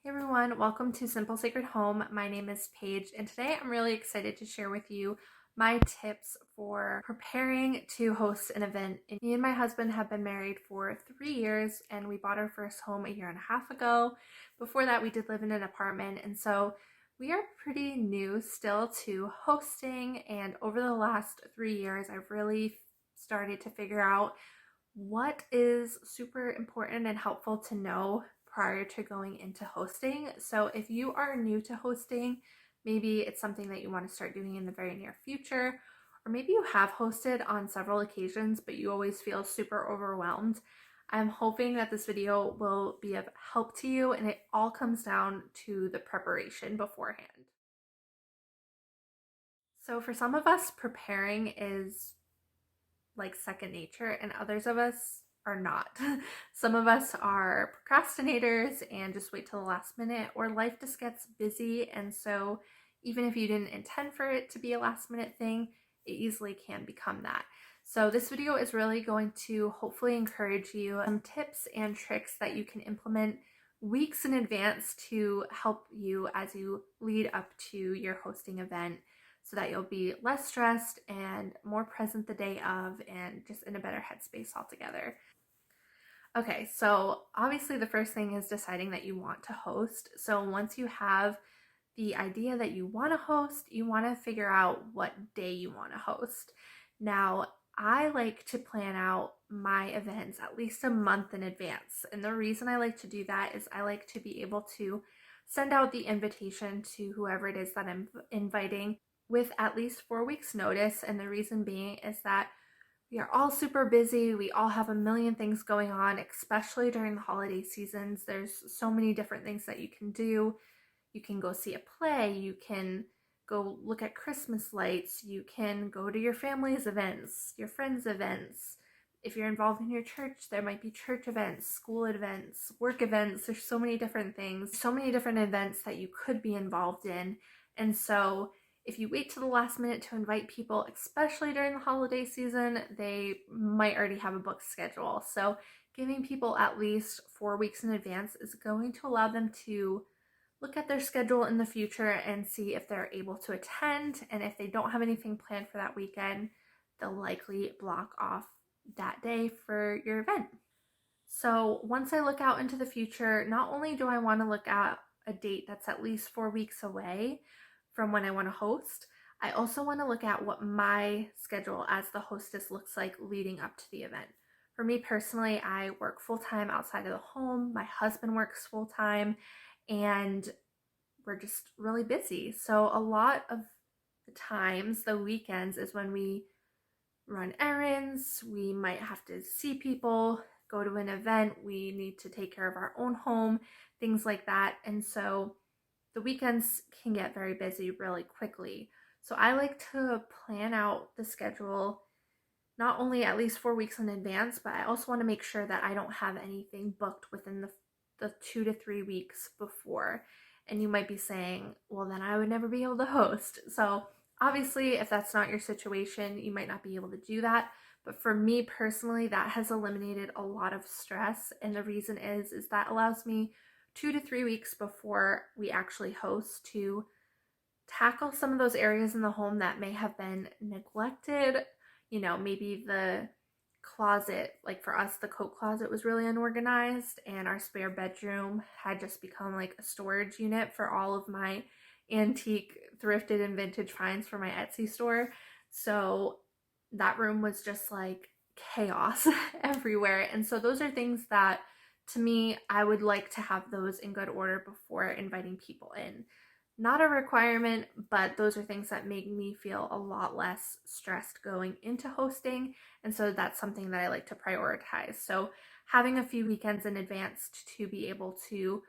Hey everyone, welcome to Simple Sacred Home. My name is Paige, and today I'm really excited to share with you my tips for preparing to host an event. Me and my husband have been married for 3 years, and we bought our first home a year and a half ago. Before that, we did live in an apartment, and so we are pretty new still to hosting. And over the last 3 years, I've really started to figure out what is super important and helpful to know prior to going into hosting. So, if you are new to hosting, maybe it's something that you want to start doing in the very near future, or maybe you have hosted on several occasions, but you always feel super overwhelmed. I'm hoping that this video will be of help to you, and it all comes down to the preparation beforehand. So, for some of us, preparing is like second nature, and others of us are not. Some of us are procrastinators and just wait till the last minute, or life just gets busy. And so, even if you didn't intend for it to be a last minute thing, it easily can become that. So, this video is really going to hopefully encourage you some tips and tricks that you can implement weeks in advance to help you as you lead up to your hosting event, so that you'll be less stressed and more present the day of and just in a better headspace altogether. Okay, so obviously the first thing is deciding that you want to host. So once you have the idea that you want to host, you want to figure out what day you want to host. Now, I like to plan out my events at least a month in advance. And the reason I like to do that is I like to be able to send out the invitation to whoever it is that I'm inviting with at least 4 weeks notice. And the reason being is that we are all super busy. We all have a million things going on, especially during the holiday seasons. There's so many different things that you can do. You can go see a play, you can go look at Christmas lights, you can go to your family's events, your friends' events. If you're involved in your church, there might be church events, school events, work events. There's so many different things, so many different events that you could be involved in. And so if you wait to the last minute to invite people, especially during the holiday season, they might already have a booked schedule. So giving people at least 4 weeks in advance is going to allow them to look at their schedule in the future and see if they're able to attend. And if they don't have anything planned for that weekend, they'll likely block off that day for your event. So once I look out into the future, not only do I want to look at a date that's at least 4 weeks away from when I want to host, I also want to look at what my schedule as the hostess looks like leading up to the event. For me personally, I work full time outside of the home. My husband works full time, and we're just really busy. So, a lot of the times, the weekends, is when we run errands, we might have to see people, go to an event, we need to take care of our own home, things like that. And so, the weekends can get very busy really quickly. So, I like to plan out the schedule not only at least 4 weeks in advance, but I also want to make sure that I don't have anything booked within the 2 to 3 weeks before. And you might be saying, well, then I would never be able to host. So, obviously, if that's not your situation, you might not be able to do that. But for me personally, that has eliminated a lot of stress. And the reason is that allows me 2 to 3 weeks before we actually host to tackle some of those areas in the home that may have been neglected. You know, maybe the closet, like for us, the coat closet was really unorganized, and our spare bedroom had just become like a storage unit for all of my antique, thrifted, and vintage finds for my Etsy store. So that room was just like chaos everywhere. And so those are things that, to me, I would like to have those in good order before inviting people in. Not a requirement, but those are things that make me feel a lot less stressed going into hosting. And so that's something that I like to prioritize. So having a few weekends in advance to be able to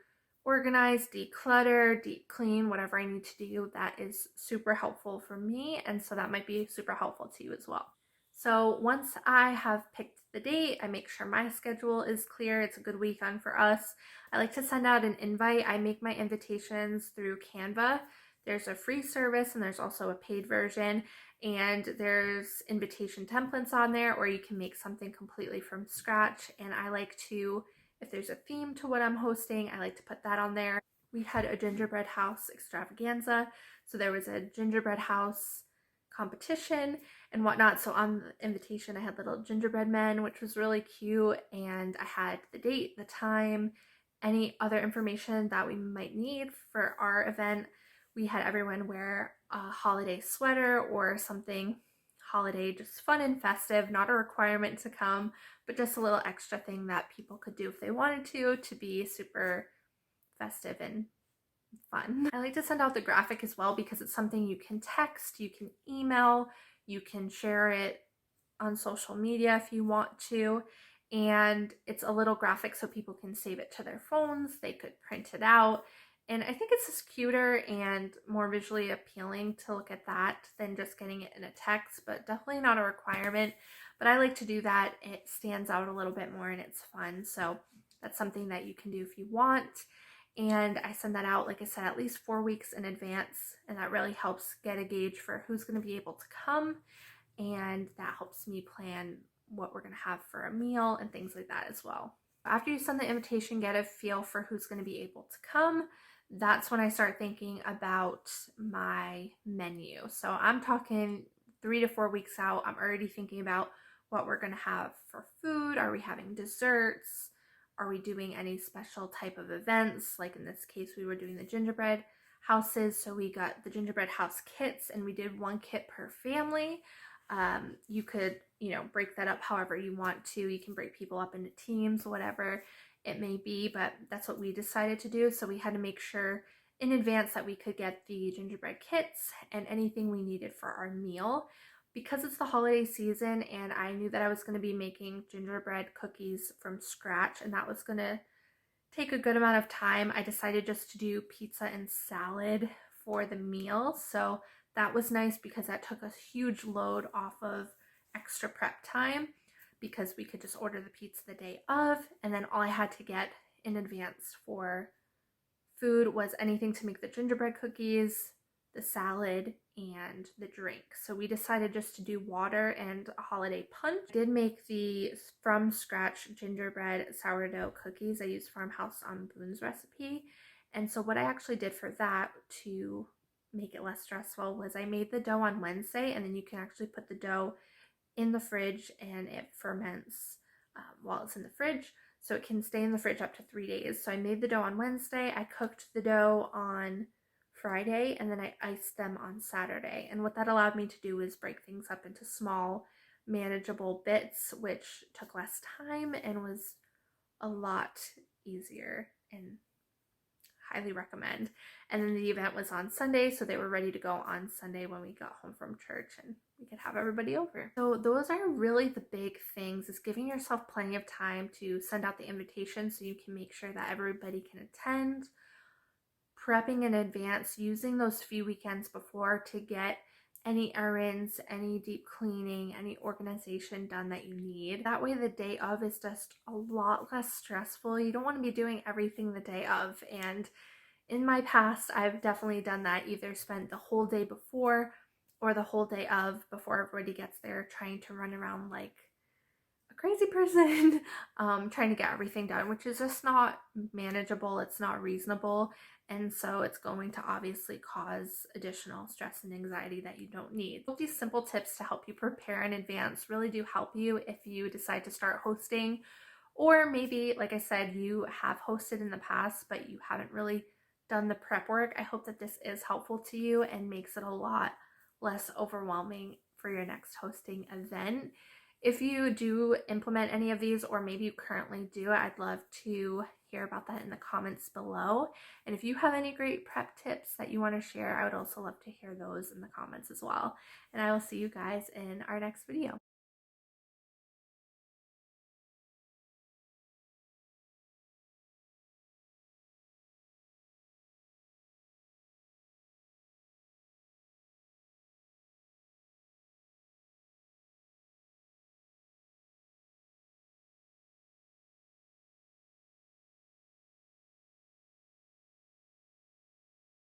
organize, declutter, deep clean, whatever I need to do, that is super helpful for me. And so that might be super helpful to you as well. So once I have picked the date, I make sure my schedule is clear. It's a good weekend for us. I like to send out an invite. I make my invitations through Canva. There's a free service and there's also a paid version, and there's invitation templates on there, or you can make something completely from scratch. And I like to, if there's a theme to what I'm hosting, I like to put that on there. we had a gingerbread house extravaganza. So there was a gingerbread house competition and whatnot. So on the invitation, I had little gingerbread men, which was really cute. And I had the date, the time, any other information that we might need for our event. We had everyone wear a holiday sweater or something holiday, just fun and festive, not a requirement to come, but just a little extra thing that people could do if they wanted to be super festive and fun. I like to send out the graphic as well because it's something you can text, you can email, you can share it on social media if you want to. And it's a little graphic so people can save it to their phones, they could print it out. And I think it's just cuter and more visually appealing to look at that than just getting it in a text, but definitely not a requirement. But I like to do that. It stands out a little bit more and it's fun. So that's something that you can do if you want. And I send that out, like I said, at least 4 weeks in advance. And that really helps get a gauge for who's going to be able to come. And that helps me plan what we're going to have for a meal and things like that as well. After you send the invitation, get a feel for who's going to be able to come. That's when I start thinking about my menu. So I'm talking 3 to 4 weeks out. I'm already thinking about what we're going to have for food. Are we having desserts? Are we doing any special type of events? Like in this case, we were doing the gingerbread houses. So we got the gingerbread house kits and we did 1 kit per family. You could, break that up however you want to. You can break people up into teams, whatever it may be, but that's what we decided to do. So we had to make sure in advance that we could get the gingerbread kits and anything we needed for our meal. Because it's the holiday season and I knew that I was going to be making gingerbread cookies from scratch and that was going to take a good amount of time, I decided just to do pizza and salad for the meal. So that was nice because that took a huge load off of extra prep time because we could just order the pizza the day of, and then all I had to get in advance for food was anything to make the gingerbread cookies, the salad, and the drink. So we decided just to do water and a holiday punch. I did make the from scratch gingerbread sourdough cookies. I used Farmhouse on Boone's recipe. And so what I actually did for that to make it less stressful was I made the dough on Wednesday, and then you can actually put the dough in the fridge and it ferments while it's in the fridge. So it can stay in the fridge up to 3 days. So I made the dough on Wednesday. I cooked the dough on Friday and then I iced them on Saturday. And what that allowed me to do is break things up into small, manageable bits, which took less time and was a lot easier and highly recommend. And then the event was on Sunday, so they were ready to go on Sunday when we got home from church and we could have everybody over. So those are really the big things, is giving yourself plenty of time to send out the invitation so you can make sure that everybody can attend, prepping in advance, using those few weekends before to get any errands, any deep cleaning, any organization done that you need. That way the day of is just a lot less stressful. You don't want to be doing everything the day of. And in my past, I've definitely done that, either spent the whole day before or the whole day of before everybody gets there, trying to run around like a crazy person, trying to get everything done, which is just not manageable. It's not reasonable. And so it's going to obviously cause additional stress and anxiety that you don't need. These simple tips to help you prepare in advance really do help you if you decide to start hosting, or maybe, like I said, you have hosted in the past, but you haven't really done the prep work. I hope that this is helpful to you and makes it a lot less overwhelming for your next hosting event. If you do implement any of these, or maybe you currently do, I'd love to hear about that in the comments below. And if you have any great prep tips that you want to share, I would also love to hear those in the comments as well. And I will see you guys in our next video.